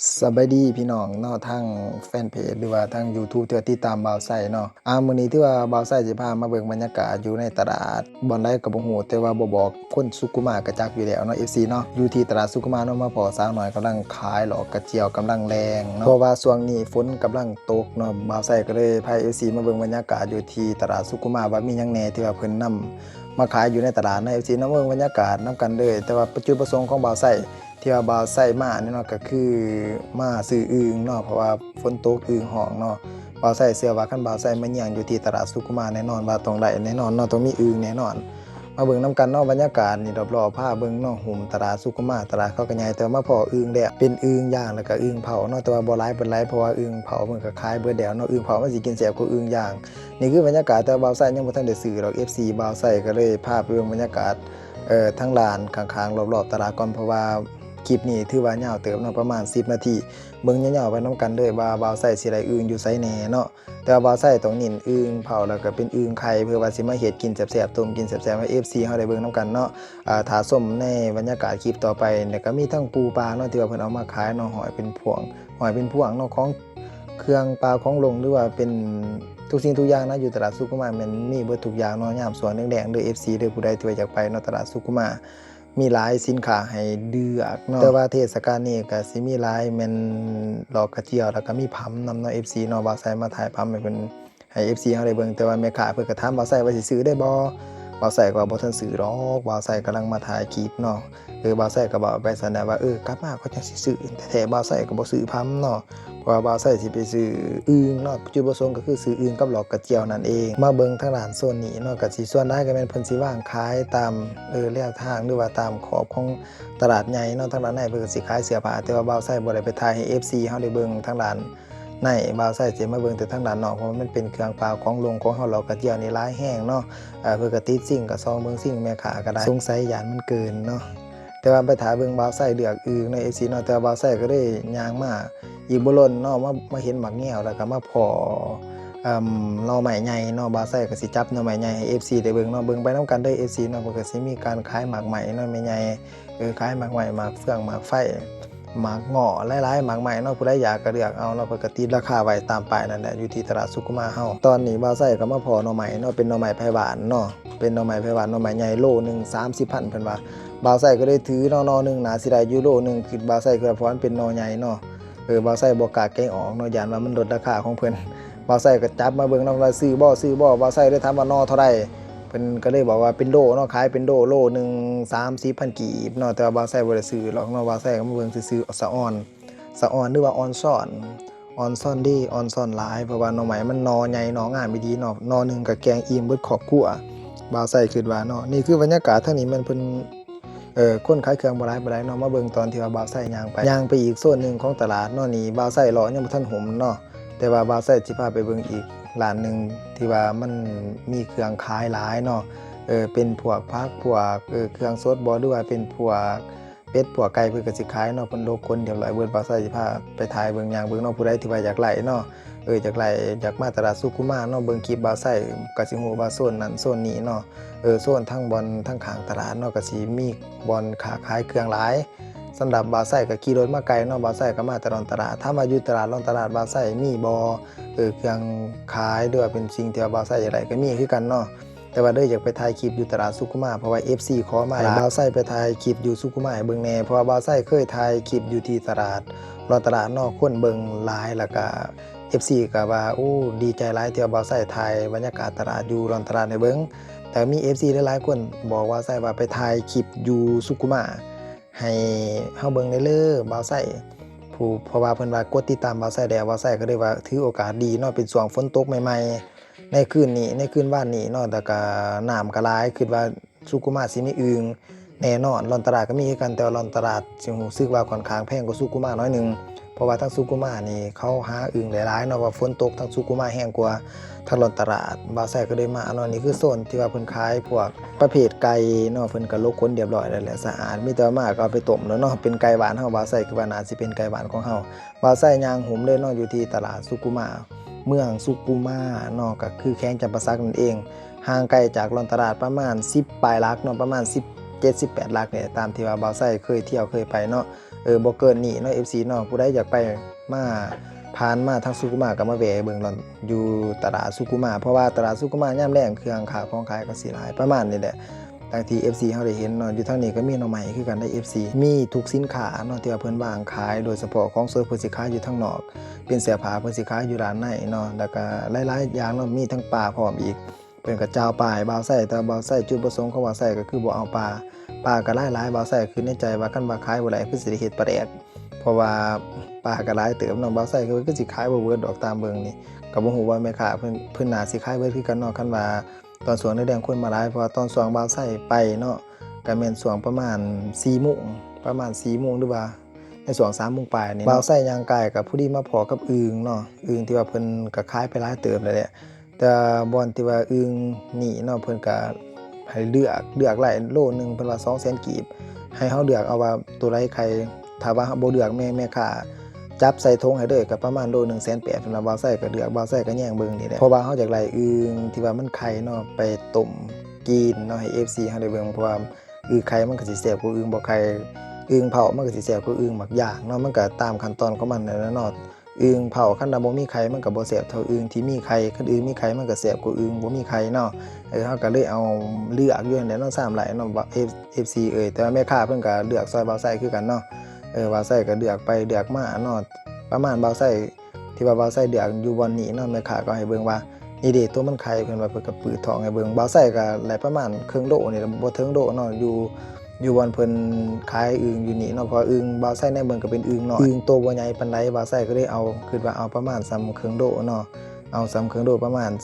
สบายดีพี่น้องเนาะทางแฟนเพจหรือว่าทาง YouTube ที่ว่าติดตามบ่าวไส้เนาะมื้อนี้ที่ว่าบ่าวไส้สิพามาเบิ่งบรรยากาศอยู่ในตลาดบ่อนใดก็บ่ฮู้แต่ว่าบ่บอกคนสุขุมากะจักอยู่แล้วเนาะ FC เนาะอยู่ที่ตลาดสุขุมเนาะมาพ้อสาวน้อยกำลังขายหลอกกระเจียวกำลังแรงเนาะเพราะว่าช่วงนี้ฝนกำลังตกเนาะบ่าวไส้ก็เลยพา FC มาเบิ่งบรรยากาศอยู่ที่ตลาดสุขุมว่ามีหยังแหน่ที่ว่าเพิ่นนำมาขายอยู่ในตลาดเนาะ FC เนาะเบิ่งบรรยากาศนํกันเลยแต่ว่าจุดประสงค์ของบ่าวไส้ที่ว่าบ่าวไส้มานี่เนาะก็คือมาซื้ออึ่งเนาะเพราะว่าฝนตกอึ่งห้องเนาะบ่าวไส้เชื่อว่าคันบ่าวไส้มาเยี่ยงอยู่ที่ตลาดสุขุมแน่นอนว่าต้องได้แน่นอนเนาะต้องมีอึ่งแน่นอนมาเบิ่งนํกันเนาะบรรยากาศนี่รอบๆพาเบิ่งเนาะหุ่มตลาดสุขุมตลาดเขาก็ใหญ่แต่มาพออึ่งแล้วเป็นอึ่งย่างแล้วก็อึ่งเผาเนาะแต่ว่าบ่หลายปานใดเพราะว่าอึ่งเผาเพิ่นก็ขายเบิดแล้วเนาะอึ่งเผามันสิกินแซ่บกว่าอึ่งย่างนี่คือบรรยากาศแต่บ่าวไส้ยังบ่ทันได้ซื้อดอก FC บ่าวไส้ก็เลยพาไปเบิ่งบรรยากาศทั้งลานข้างๆรอบๆตลาดก่อนเพราะว่าคลิปนี้ถือว่ายาวเติบเนาะประมาณ10นาทีเบิ่งยาวๆไปนํกันเด้อว่าบ่าวไส้สิได้อึ่งอยู่ไสแหน่เนาะแต่ว่าบ่าวไส้ต้องเน้นอึ่งเผาแล้วก็เป็นอึ่งไข่เพื่อว่าสิมาเฮ็ดกินแซ่บๆต้มกินแซ่บๆให้ FC เฮาได้เบิ่งนํกันเนาะถ้าส้มในบรรยากาศคลิปต่อไปเนี่ยก็มีทั้งปูปลาเนาะที่ว่าเพิ่นเอามาขายเนาะหอยเป็นพวงเนาะของเครื่องปลาของลงหรือว่าเป็นทุกสิ่งทุกอย่างนะอยู่ตลาดสุขุมมันมีเบิดทุกอย่างเนาะยามสวนแดงๆเด้อ FC เด้อผู้ใดที่ว่าอยากไปเนาะตลาดสุขุมมีหลายสินค้าให้เลือกเนาะแต่ว่าเทศกาลนี้ก็สิมีหลายแม่นหลอกกระเจียวแล้วก็มีผำนำเนาะ FC เนาะบ่าวไส้มาถ่ายผำให้เพิ่นให้ FC เฮาได้เบิ่งแต่ว่าแม่ค้าเพิ่นก็ถามบ่าวไส้ว่าสิซื้อได้บ่บ่าวไส้ก็ว่าบ่ทันซื้อดอกบ่าวไส้กำลังมาถ่ายคลิปเนาะบ่าวไส้ก็บอกไปซั่นน่ะว่ากลับมาก็จังสิซื้อแต่แท้บ่าวไส้ก็บ่ซื้อผำเนาะเพราะว่าบ่าวไส้สิไปซื้ออึ่งเนาะจุดประสงค์ก็คือซื้ออึ่งกับหลอกกระเจียวนั่นเองมาเบิ่งทางร้านโซนนี้เนาะก็สิส่วนหลายก็แม่นเพิ่นสิวางขายตามแนวทางหรือว่าตามขอบของตลาดใหญ่เนาะทางร้านในเพิ่นก็สิขายเสื้อผ้าแต่ว่าบ่าวไส้บ่ได้ไปถ่ายให้ FC เฮาได้เบิ่งทางร้านในบ่าวไส้สิมาเบิ่งแต่ทางด้านนอกเพราะมันเป็นเครื่องปลาของลงของเฮาหลอกกระเจียวนี่หลายแฮงเนาะเพิ่นก็ติดซิ่งก็ซองเบิ่งซิ่งแม่ค้าก็ได้สงสัยย้านมันเกินเนาะแต่ว่าไปถ่ายเบิ่งบ่าวไส้เลือกอึ่งใน FC เนาะแต่ว่าบ่าวไส้ก็เลยย่างมาอีกบ่ล้นเนาะมาเห็นหมักแง้วแล้วก็มาพ้อหน่อไม้ใหญ่เนาะบ่าวไส้ก็สิจับหน่อไม้ใหญ่ให้ FC ได้เบิ่งเนาะเบิ่งไปนำกันเด้อ FC เนาะเพิ่นก็สิมีการขายหมากไหมเนาะแม่ใหญ่ขายหมากไหมหมากเฟืองหมากไฟหมากเงาะหลายๆหมากไหมเนาะผู้ใดอยากก็เลือกเอาเนาะเพิ่นก็ติดราคาไว้ตามป้ายนั่นแหละอยู่ที่ตลาดสุขุมเฮาตอนนี้บ่าวไส้ก็มาพ้อหน่อไม้เนาะเป็นหน่อไม้ไผหวานเนาะเป็นหน่อไม้ไผหวานหน่อไม้ใหญ่โลนึง30,000เพิ่นว่าบ่าวไส้ก็ได้ถือหน่อนึงน่าสิได้อยู่โลนึงคือบ่าวไส้ก็เพราะมันเป็นหน่อใหญ่เนาะบ่าวไส้บ่กล้าแกะออกเนาะย้านว่ามันลดราคาของเพิ่นบ่าวไส้ก็จับมาเบิ่งเนาะว่าซื้อบ่บ่าวไส้เลยถามว่าหน่อเท่าใดเพิ่นก็เลยบอกว่าเป็นโลเนาะขายเป็นโลนึง30,000กีบเนาะแต่ว่าบ่าวไส้บ่ได้ซื้อหรอกเนาะบ่าวไส้ก็มาเบิ่งซื่อๆสะอ่อนหรือว่าอ่อนซ่อนดีอ่อนซ่อนหลายเพราะว่าหน่อไม้มันหน่อใหญ่หน่องามอีหลีเนาะหน่อนึงก็แกงอิ่มเบิดครอบครัวบ่าวไส้คิดว่าเนาะนี่คือบรรยากาศทางนี้มันเพิ่นคนขายเครื่องบ่หลายเนาะมาเบิ่งตอนที่ว่าบ่าวไส้ย่างไปอีกโซนหนึงของตลาดเนาะนี่บ่าวไส้เลาะยังบ่ทันหมเนาะแต่ว่าบ่าวไส้สิพาไปเบิ่งอีกร้านหนึงที่ว่ามันมีเครื่องขายหลายเนาะเป็นพวกผักพวกเครื่องสดบ่หรือว่าเป็นพวกเป็ดพวกไก่เพิ่นก็สิขายเนาะเพิ่นโลคนเดียวหลายเบิดบ่าวไส้สิพาไปถ่ายเบิ่งย่างเบิ่งเนาะผู้ใดที่ว่าอยากไล่เนาะอยากมาตลาดสุขุมเนาะเบิ่งคลิปบ่าวไส้ก็สิฮู้ว่าโซนนั้นโซนนี้เนาะโซนทั้งบอนทั้งข้างตลาดเนาะก็สิมีบอนค้าขายเครื่องหลายสำหรับบ่าวไส้ก็ขี่รถมาไกลเนาะบ่าวไส้ก็มาแต่รอนตลาดถ้ามาอยู่ตลาดรอนตลาดบ่าวไส้มีบ่เครื่องขายหรือว่าเป็นสิ่งที่ว่าบ่าวไส้อยากได้ก็มีคือกันเนาะแต่ว่าอยากไปถ่ายคลิปอยู่ตลาดสุขุมเพราะว่า FC ขอมาให้บ่าวไส้ไปถ่ายคลิปอยู่สุขุมให้เบิ่งแหน่เพราะว่าบ่าวไส้เคยถ่ายคลิปอยู่ที่ตลาดรอนตลาดเนาะคนเบิ่งหลายแล้วก็ FC ก็ว่าโอ้ดีใจหลายที่ว่าบ่าวไส้ถ่ายบรรยากาศตลาดอยู่รอนตลาดให้เบิ่งแต่มี FC หลายๆคนบอกว่าไส้ว่าไปถ่ายคลิปอยู่สุขุมให้เฮาเบิ่งได้เลยบ่าวไส้เพราะว่าเพิ่นว่ากดติดตามบ่าวไส้แล้วบ่าวไส้ก็เลยว่าถือโอกาสดีเนาะเป็นช่วงฝนตกใหม่ๆในคืนวานนี้เนาะแต่ก็น้ำก็หลายคิดว่าสุขุมสิมีอึ่งแน่นอนรอนตลาดก็มีคือกันแต่รอนตลาดสิรู้สึกว่าค่อนข้างแพงกว่าสุขุมน้อยนึงเพราะว่าทั้งสุขุมนี่เขาหาอึ่งหลายๆเนาะว่าฝนตกทั้งสุขุมแห้งกว่าทางรอนตลาดบ่าวไส้ก็เลยมาเนาะนี่คือโซนที่ว่าเพิ่นขายพวกประเภทไก่เนาะเพิ่นก็ลกขนเรียบร้อยแล้วแหละสะอาดมีแต่มาก็เอาไปต้มแล้วเนาะเป็นไก่หวานเฮาบ่าวไส้คือว่าน่าสิเป็นไก่หวานของเฮาบ่าวไส้ย่างหุมเลยเนาะอยู่ที่ตลาดสุขุมเมืองสุขุมเนาะก็คือแขวงจำปาสักนั่นเองห่างไกลจากรอนตลาดประมาณ10ปลายลักเนาะประมาณ17-18ลักเนี่ยตามที่ว่าบ่าวไส้เคยเที่ยวเคยไปเนาะ บ่เกินนี้เนาะ FC เนาะผู้ใดอยากไปมาผ่านมาทางสุขุมะก็มาแวะเบิ่งหล่อนอยู่ตลาดสุขุมะเพราะว่าตลาดสุขุมะยามแลงเครื่องขายของขายก็สิหลายประมาณนี้แหละทางที่ FC เฮาได้เห็นเนาะอยู่ทางนี้ก็มีหน่อไม้คือกันได้ FC มีทุกสินค้าเนาะที่ว่าเพิ่นวางขายโดยเฉพาะของสดเพิ่นสิขายอยู่ทางนอกเป็นเสื้อผ้าเพิ่นสิขายอยู่ด้านในเนาะแล้วก็หลายๆอย่างเนาะมีทั้งปลาพร้อมอีกเพิ่นก็เจ้าป้ายบ่าวไส้แต่บ่าวไส้จุดประสงค์ของบ่าวไส้ก็คือบ่เอาปลาก็หลายๆบ่าวไส้คือในใจว่าคันว่าขายบ่ได้คือสิได้เฮ็ดปลาแดกเพราะว่าปลาก็หลายเติบเนาะบ่าวไส้คือสิขายบ่เบิดดอกตามเบิ่งนี่ก็บ่ฮู้ว่าแม่ค้าเพิ่นน่าสิขายเบิดคือกันเนาะคันว่าตอนสวงแดงคนมาหลายเพราะว่าตอนสวงบ่าวไส้ไปเนาะก็แม่นสวงประมาณ 4:00 นประมาณ 4:00 นหรือว่าในสวง 3:00 นปลายนี่บ่าวไส้ย่างกายก็ผู้ดีมาพ้อกับอึ่งเนาะอึ่งที่ว่าเพิ่นก็ขายไปหลายเติบแล้วแหละแต่บ่อนที่ว่าอึ่งนี่เนาะเพิ่นก็ให้เลือกหลายโลนึงเพิ่นว่า 200,000 กีบให้เฮาเลือกเอาว่าตัวใดใครถ้าว่าเฮาบ่เลือกแม่ค้าจับใส่ถุงให้เลยก็ประมาณโล 180,000 สำหรับบ่าวไส้ก็เลือกบ่าวไส้ก็แย่งเบิ่งนี่แหละเพราะว่าเฮาอยากได้อึ่งที่ว่ามันไข่เนาะไปต้มกินเนาะให้ FC เฮาได้เบิ่งเพราะว่าอึ่งไข่มันก็สิแซ่บกว่าอึ่งบ่ไข่อึ่งเผามันก็สิแซ่บกว่าอึ่งหมักย่างเนาะมันก็ตามขั้นตอนของมันนั่นแหละเนาะอึ่งเผาคันบ่มีไข่มันก็บ่แซ่บเท่าอึ่งที่มีไข่คันอึ่งมีไข่มันก็แซ่บกว่าอึ่งบ่มีไข่เนาะเฮาก็เลยเอาเลือกอยู่นั่นแหละเนาะ3หลายเนาะFC แต่ว่าแม่ค้าเพิ่นก็เลือกซอยบ่าวไส้คือกันเนาะบ่าวไส้ก็เลือกไปเลือกมาเนาะประมาณบ่าวไส้ที่ว่าบ่าวไส้เลือกอยู่บ่อนนี้เนาะแม่ค้าก็ให้เบิ่งว่านี่เด้ตัวมันไข่เพิ่นว่าเพิ่นก็ปืดท้องให้เบิ่งบ่าวไส้ก็ได้ประมาณครึ่งโลนี่บ่ถึงโลเนาะอยู่บ่อนเพิ่นขายอึ่งอยู่นี่เนาะเพราะอึ่งบ่าวไส้ในเบิ่งก็เป็นอึ่งน้อยอึ่งโตบ่ใหญ่ปานใดบ่าวไส้ก็เลยเอาคิดว่าเอาประมาณส่ำครึ่งโลเนาะเอาส่ำครึ่งโลประมาณ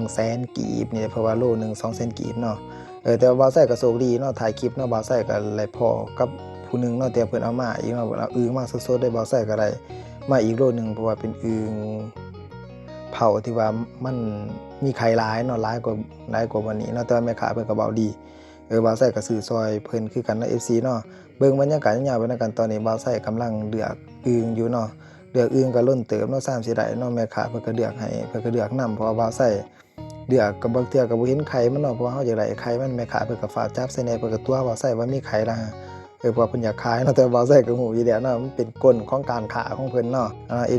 100,000 กีบนี่เพราะว่าโลนึง 200,000 กีบเนาะแต่ว่าบ่าวไส้ก็โชคดีเนาะถ่ายคลิปเนาะบ่าวไส้ก็ได้พ้อกับผู้นึงเนาะแต่เพิ่นเอามาอีกเนาะเอาอึ่งมาสดๆได้บ่าวไส้ก็ได้มาอีกโลนึงเพราะว่าเป็นอึ่งเผาที่ว่ามันมีไข่หลายเนาะหลายกว่าวันนี้เนาะแต่ว่าแม่ค้าเพิ่นก็เว้าดีบ่าวไส้ก็ซื้อซอยเพิ่นคือกันเนาะ FC เนาะเบิ่งบรรยากาศยาวๆไปนำกันตอนนี้บ่าวไส้กำลังเลือกอึ่งอยู่เนาะเลือกอึ่งก็ล้นเติบเนาะ3-4ได้เนาะแม่ค้าเพิ่นก็เลือกให้เพิ่นก็เลือกนำเพราะว่าบ่าวไส้เลือกก็บางเทื่อก็บ่เห็นไข่มันเนาะเพราะว่าเฮาอยากได้ไข่มันแม่ค้าเพิ่นก็ฝากจับใส่แหน่เพิ่นก็ตัวบ่าวไส้ว่ามีไข่ล่ะเพราะว่าเพิ่นอยากขายเนาะแต่บ่าวไส้ก็ฮู้อยู่แล้วเนาะมันเป็นกลของการค้าของเพิ่นเนาะ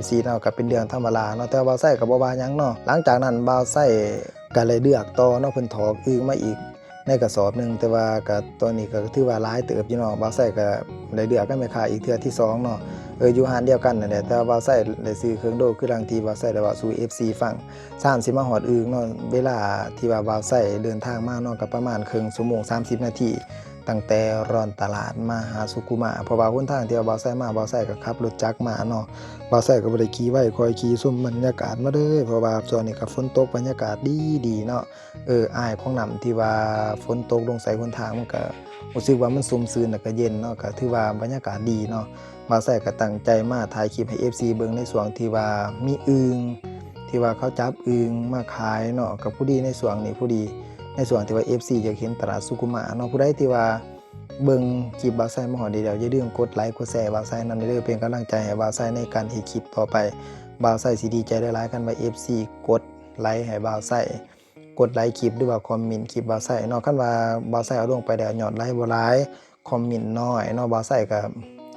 FC เนาะก็เป็นเรื่องธรรมดาเนาะแต่บ่าวไส้ก็บ่ว่าหยังเนาะหลังจากนั้นบ่าวไส้ก็เลยเลือกต่อเนาะเพิ่นถอกอึ่งมาอีกในกระสอบนึงแต่ว่าก็ตอนนี้ก็ถือว่าหลายเติบอยู่เนาะบ่าวไส้ก็ได้เลือกกับแม่ค้าอีกเทื่อที่2เนาะอยู่ห้านเดียวกันนั่นแหละแต่ว่าบ่าวไส้ได้ซื้อเครื่องโดคือดังที่บ่าวไส้ได้เว้าสู่ FC ฟังสิมาฮอดอึ่งเนาะเวลาที่ว่าบ่าวไส้เดินทางมาเนาะก็ประมาณครึ่งชั่วโมง30 นาทีตั้งแต่รอนตลาดมาหาสุขุมะเพราะว่าหนทางที่ว่าบ่าวไส้มาบ่าวไส้ก็ขับรถจักรมาเนาะบ่าวไส้ก็บ่ได้ขี่ไว้คอยขี่ชมบรรยากาศมาเด้อเพราะว่าช่วงนี้ก็ฝนตกบรรยากาศดีเนาะอ้ายของน้ำที่ว่าฝนตกลงใส่หนทางมันก็รู้สึกว่ามันซุ่มซื่นแล้วก็เย็นเนาะก็ถือว่าบรรยากาศดีเนาะบ่าวไส้ก็ตั้งใจมาถ่ายคลิปให้ FC เบิ่งในช่วงที่ว่ามีอึ่งที่ว่าเขาจับอึ่งมาขายเนาะกับผู้ดีในช่วงนี้ผู้ดีในส่วนที่ว่า FC อยากเห็นตลาดสุขุมะเนาะผู้ใดที่ว่าเบิ่งคลิปบ่าวไส้มาฮอดเดี๋ยวอย่าลืมกดไลค์กดแชร์บ่าวไส้นำเด้อเป็นกำลังใจให้บ่าวไส้ในการเฮ็ดคลิปต่อไปบ่าวไส้สิดีใจหลายๆคันว่า FC กดไลค์ให้บ่าวไส้กดไลค์คลิปหรือว่าคอมเมนต์คลิปบ่าวไส้เนาะคันว่าบ่าวไส้เอาลงไปแล้วยอดไลค์บ่หลายคอมเมนต์น้อยเนาะบ่าวไส้ก็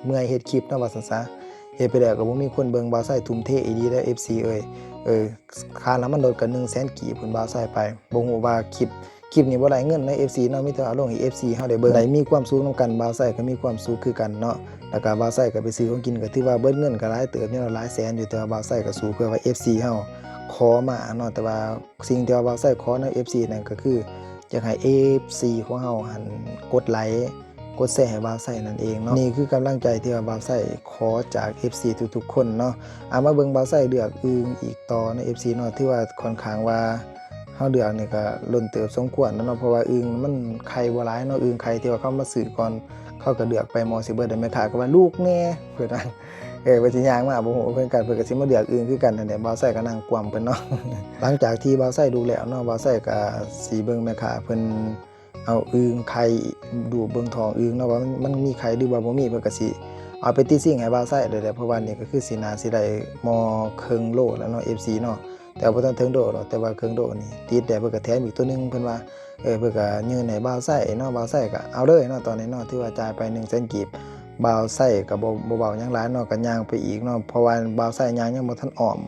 เมื่อยเฮ็ดคลิปเนาะว่าซั่นซะเฮ็ดไปแล้วก็บ่มีคนเบิ่งบ่าวไส้ทุ่มเทอีหลีเด้อ FC ค่าน้ำมันรถก็ 100,000 กีบเพิ่นบ่าวไส้ไปบ่ฮู้ว่าคลิปนี้บ่ได้เงินใน FC เนาะมีแต่เอาลงให้ FC เฮาได้เบิ่งได้มีความสุขนำกันบ่าวไส้ก็มีความสุขคือกันเนาะแล้วก็บ่าวไส้ก็ไปซื้อของกินก็ถือว่าเบิดเงินก็หลายเติบอยู่เนาะหลายแสนอยู่แต่ว่าบ่าวไส้ก็สู้เพื่อว่า FC เฮาขอมาเนาะแต่ว่าสิ่งที่ว่าบ่าวไส้ขอนำ FC นั่นก็คืออยากให้ FC ของเฮาหั่นกดไลค์กดแชร์ให้บ่าวไส้นั่นเองเนาะนี่คือกำลังใจที่ว่าบ่าวไส้ขอจาก FC ทุกๆคนเนาะมาเบิ่งบ่าวไส้เลือกอึ่งอีกต่อใน FC เนาะที่ว่าค่อนข้างว่าเฮาเลือกนี่ก็ล้นเติบสมควรเนาะเพราะว่าอึ่งมันไข่บ่หลายเนาะอึ่งไข่ที่ว่าเขามาซื้อก่อนเขาก็เลือกไปมอสิเบิดได้แม่ค้าก็ว่าลูกแน่เพิ่นว่าว่าสิย่างมาบ่ฮู้เพิ่นก็สิมาเลือกอึ่งคือกันนั่นแหละบ่าวไส้ก็นั่งกวมเพิ่นเนาะ หลังจากที่บ่าวไส้ดูแล้วเนาะบ่าวไส้ก็สิเบิ่งแม่ค้าเพิ่นเอาอึ่งไข่ดูเบิ่งท้องอึ่งเนาะว่ามันมีไข่หรือว่าบ่มีเพิ่นก็สิเอาไปติดซิ่งให้บ่าวไส้เลยแหละเพราะว่านี่ก็คือสิน่าสิได้มอครึ่งโลแล้วเนาะ FC เนาะแต่บ่ทันถึงโดหรอกแต่ว่าครึ่งโดนี่ติดแล้วเพิ่นก็แถมอีกตัวนึงเพิ่นว่าเพิ่นก็ยื่นให้บ่าวไส้เนาะบ่าวไส้ก็เอาเลยเนาะตอนนี้เนาะที่ว่าจ่ายไป 100,000 กีบ บ่าวไส้ก็บ่เว้าหยังหลายเนาะก็ย่างไปอีกเนาะเพราะว่าบ่าวไส้ย่างยังบ่ทันอ้อม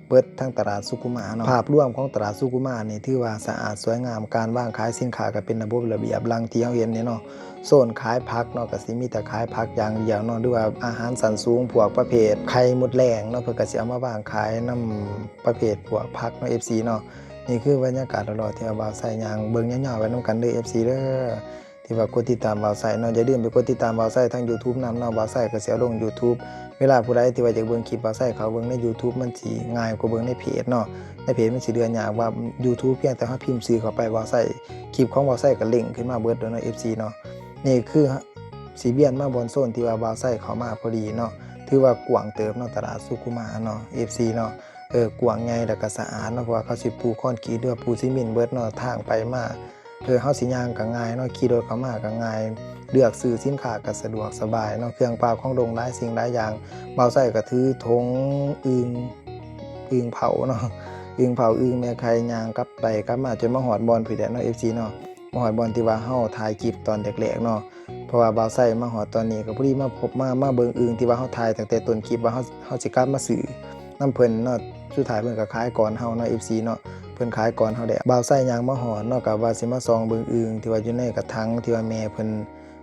เบิดทั้งตลาดสุขุมาเนาะภาพรวมของตลาดสุขุมานี่ถือว่าสะอาดสวยงามการวางขายสินค้าก็เป็นระบบระเบียบลังที่เฮาเห็นนี่เนาะโซนขายผักเนาะก็สิมีแต่ขายผักอย่างเดียวเนาะหรือว่าอาหารสันสูงพวกประเภทไข่มดแดงเนาะเพิ่นก็สิเอามาวางขายนำประเภทพวกผักเนาะ FC เนาะนี่คือบรรยากาศตลอดที่บ่าวไส้ย่างเบิ่งยาวๆไว้นำกันเด้อ FC เด้อที่ว่ากดติดตามบ่าวไส้เนาะอย่าลืมไปกดติดตามบ่าวไส้ทาง YouTube นำเนาะบ่าวไส้ก็สิเอาลง YouTube เวลาผู้ใดที่ว่าอยากเบิ่งคลิปบ่าวไส้เขาเบิ่งใน YouTube มันสิง่ายกว่าเบิ่งในเพจเนาะในเพจมันสิเดือนยากว่า YouTube เพียงแต่เฮาพิมพ์ชื่อเข้าไปบ่าวไส้คลิปของบ่าวไส้ก็เด้งขึ้นมาเบิดเด้อเนาะ FC เนาะนี่คือสิเบียนมาบนโซนที่ว่าบ่าวไส้เข้ามาพอดีเนาะถือว่ากว้างเติบเนาะตลาดสุขุมาเนาะ FC เนาะกว้างใหญ่แล้วก็สะอาดเนาะเพราะว่าเขาสิปูคอนกรีตหรือว่าปูซีเมนต์เบิดเนาะทางไปมาเฮาสิย่างก็ง่ายเนาะขี่รถเข้ามาก็ง่ายเลือกซื้อสินค้าก็สะดวกสบายเนาะเครื่องปลาของดงหลายสิ่งหลายอย่างบ่าวไส้ก็ถือธงอึ่งเผาเนาะอึ่งเผาอึ่งแม่ไข่ย่างกลับไปกลับมาจนมาฮอดบอนพี่แดนเนาะ FC เนาะมาฮอดบอนที่ว่าเฮาถ่ายคลิปตอนแรกๆเนาะเพราะว่าบ่าวไส้มาฮอดตอนนี้ก็พอดีมาพบมาเบิ่งอึ่งที่ว่าเฮาถ่ายตั้งแต่ต้นคลิปว่าเฮาสิกลับมาซื้อนำเพิ่นเนาะสุดท้ายเพิ่นก็ขายก่อนเฮาเนาะ FC เนาะเพิ่นขายก่อนเฮาได้บ่าวไส้ย่างมาฮอดเนาะก็ว่าสิมาส่องเบิ่งอึ่งที่ว่าอยู่ในกระถางที่ว่าแม่เพิ่น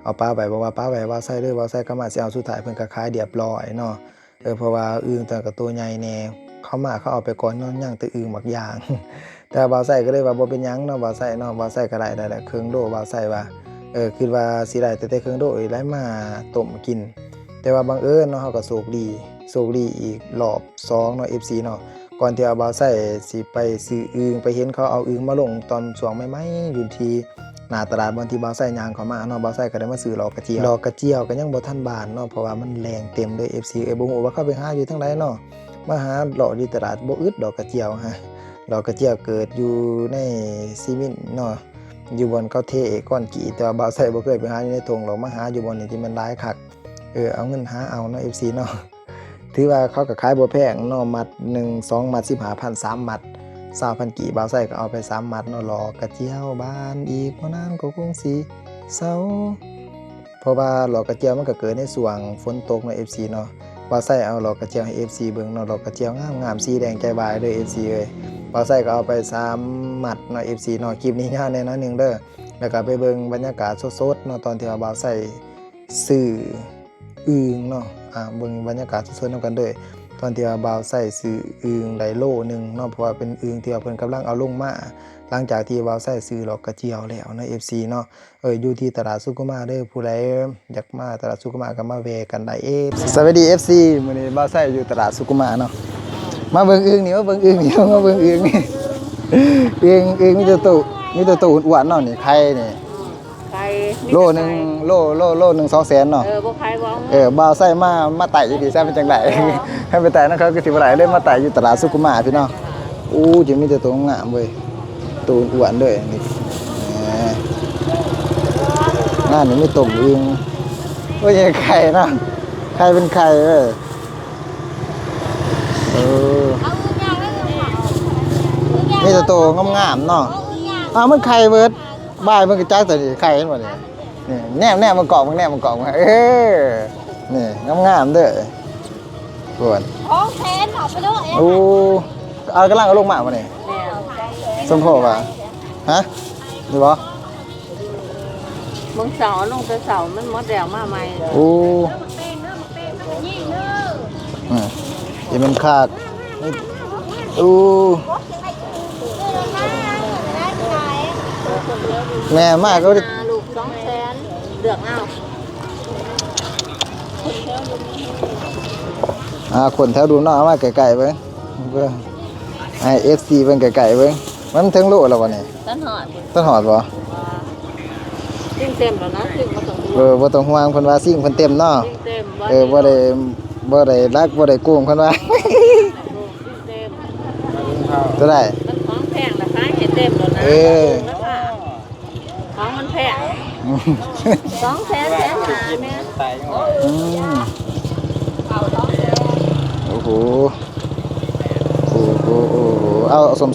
เอาปลาไว้บอกว่าปลาไว้บ่าวไส้เด้อบ่าวไส้ก็มาสิเอาสุดท้ายเพิ่นก็ขายเรียบร้อยเนาะเพราะว่าอึ่งตัวก็ตัวใหญ่แน่เขามาเขาเอาไปก่อนเนาะย่างแต่อึ่งบักอย่าง แต่บ่าวไส้ก็เลยว่าบ่เป็นหยังเนาะบ่าวไส้เนาะบ่าวไส้ก็ได้แหละครึ่งโลบ่าวไส้ว่าคิดว่าสิได้แต่ครึ่งโลอีกหลายมาต้มกินแต่ว่าบังเอิญเนาะเฮาก็โชคดีอีกรอบ2เนาะ FC เนาะก่อนที่บ่าวไส้สิไปซื้ออึ่งไปเห็นเขาเอาอึ่งมาลงตอนช่วงใหม่ๆอยู่ที่หน้าตลาดบางที่บ่าวไส้ย่างเข้ามาเนาะบ่าวไส้ก็ได้มาซื้อดอกกระเจียวก็ยังบ่ทันบานเนาะเพราะว่ามันแรงเต็มเลย FC บ่ฮู้ว่าเขาไปหาอยู่ทางใดเนาะมาหาเลาะที่ตลาดบ่อึดดอกกระเจียวฮะดอกกระเจียวเกิดอยู่ในซีเมนต์เนาะอยู่บนเขาเทก้อนกี่แต่ว่าบ่าวไส้บ่เคยไปหาอยู่ในทงหรอกมาหาอยู่บนนี่ที่มันหลายคักเอาเงินหาเอาเนาะ FC เนาะถือว่าเขาก็ขายบ่แพงเนาะมัด1 2มัด 15,000 3มัด 20,000 กี่บ่าวไส้ก็เอาไป3มัดเนาะรอกระเจียวบานอีกบ่นานก็คงสิเซาเพราะว่าหลอกกระเจียวมันก็เกิดในช่วงฝนตกเนาะ FC เนาะบ่าวไส้เอาหลอกกระเจียวให้ FC เบิ่งเนาะหลอกกระเจียวงามๆสีแดงใจบายเด้อ FC เอ้ยบ่าวไส้ก็เอาไป3มัดเนาะ FC เนาะคลิปนี้ยาวแน่นอนนึงเด้อแล้วก็ไปเบิ่งบรรยากาศสดๆเนาะตอนที่ว่าบ่าวไส้ซื้ออึ่งเนาะเบิ่งบรรยากาศสดๆนำกันเด้อตอนที่ว่าบ่าวไส้ซื้ออึ่งได้โลนึงเนาะเพราะว่าเป็นอึ่งที่ว่าเพิ่นกำลังเอาลงมาหลังจากที่บ่าวไส้ซื้อหลอกกระเจียวแล้วเนาะ FC เนาะอยู่ที่ตลาดสุขุมาเด้อผู้ใดอยากมาตลาดสุขุมาก็มาแวะกันได้สวัสดี FC มื้อนี้บ่าวไส้อยู่ตลาดสุขุมาเนาะมาเบิ่งอึ่งนี่มาเบิ่งอึ่งนี่มาเบิ่งอึ่งนี่อึ่งมีแต่ตัวอ้วนๆเนาะนี่ไข่นี่ไข่โลนึงโลนึง200,000เนาะบ่ไข่บ่บ่าวไส้มาไต่อยู่ดีซะเป็นจังได๋ให้ไปไต่นำเขาก็สิบ่ได้เลยมาไต่อยู่ตลาดสุขุมาพี่น้องจะมีแต่ตัวงามเว้ยตัวอ้วนด้วยนี่งานนี้มีต้มอึ่งโอ้ยไข่เนาะไข่เป็นไข่เว้ยมีแต่ตัวงามๆเนาะมันไข่เบิดบ้ายมันก็จักตัวนี้ไข่เห็นบ่นี่นี่แนมมันกรอบมันนี่งามๆเด้อปวดแทนออกไปด้วยเอากำลังเอาลงมาบ่นี่สมโพป่ะฮะนี่บ่มึงเสาลงแต่เสามันมดแล้วมาใหม่นี่มันคากแม่มากก็ลูก200,000เลือกเอาคนแถวดูน้อมาไกลๆเบิ่งไอ้ FC เบิ่งไกลๆเบิ่งมันถึงโลแล้วบ่นี่ต้นหอดบ่ซิ่งเต็มแล้วนะซิ่งบ่ต้องบ่ต้องห่วงเพิ่นว่าซิ่งเพิ่นเต็มเนาะบ่ได้รักบ่ได้โกงเพิ่นว่าตัวได้มันของแพงราคาให้เต็มแล้วนะของมันแพง200,000แสนหาแม่โอ้โหเอาสม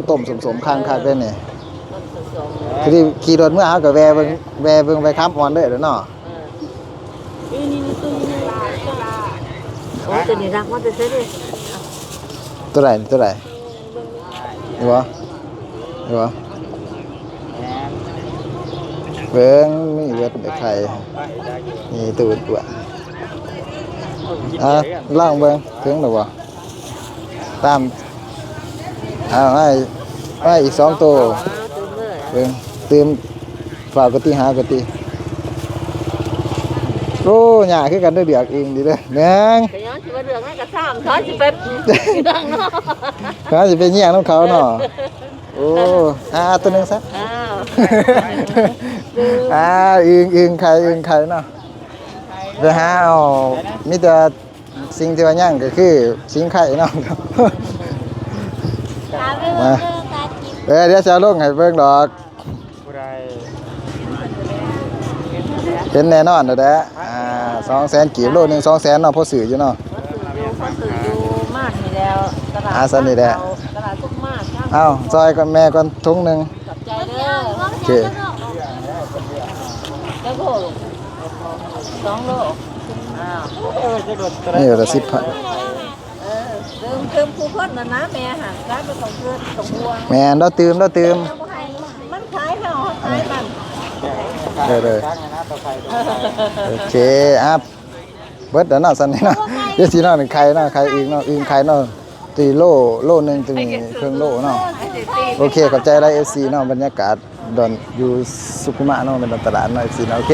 ต้มสมข้างๆได้นี่คือขี่รถเมื่อเฮาก็แวะเบิ่งไปค้ำออนเด้อเนาะนี่ตู้ ตัวนี้รักว่าจะเสียดิ ตัวไหนนี่บ่เบิ่งมีเวทไข่นี่ตัวล่างเบิ่งถึงหรือบ่ตามให้อีก2ตัวเบิ่งเติมฝากกติหากติโอ้หยาคือกันเดือกเองดีเด้อแม่ง ก็ย้อนสิว่าเรื่องนั้นก็ซ้ำซ้อนสิไปเรื่องเนาะ เขาสิไปแย่งน้ำเขาเนาะโอ้ตัวหนึงซะ อ้าว อึงไข่เนาะไปหาเอามีแต่สิ่งที่ว่าย่างก็คือสิ่งไข่เนาะมาเดี๋ยวจะเอาลงให้เบิ่งดอกเห็นแน่นอนเด้อเด้อ200,000กีบโลนึง200,000เนาะพอซื้ออยู่เนาะ พอสื่ออยู่มากนี่แล้วตลาด สันนี่แหละ ตลาดทุกมาก เอ้าซอยกับแม่ก่อนถุงหนึง ขอบใจเด้อ โอเค แล้วก็2 โลอ้าว นี่ละ10,000 เติมผู้คนนะแม่หันร้านไปของเพื่อนของบัว แม่นเราตื่มมันขายเนาะขายมัน เลยโอเคเบิดเดี๋ยวเนาะสันนี่เนาะเดี๋ยวสิเนาะไข่เนาะไข่อึงเนาะอึงไข่เนาะตีโลนึงจะมีเครื่องโลเนาะโอเคขอบใจไร FC เนาะบรรยากาศดอนอยู่สุขุมะเนาะเป็นตลาดเนาะ FC เนาะโอเค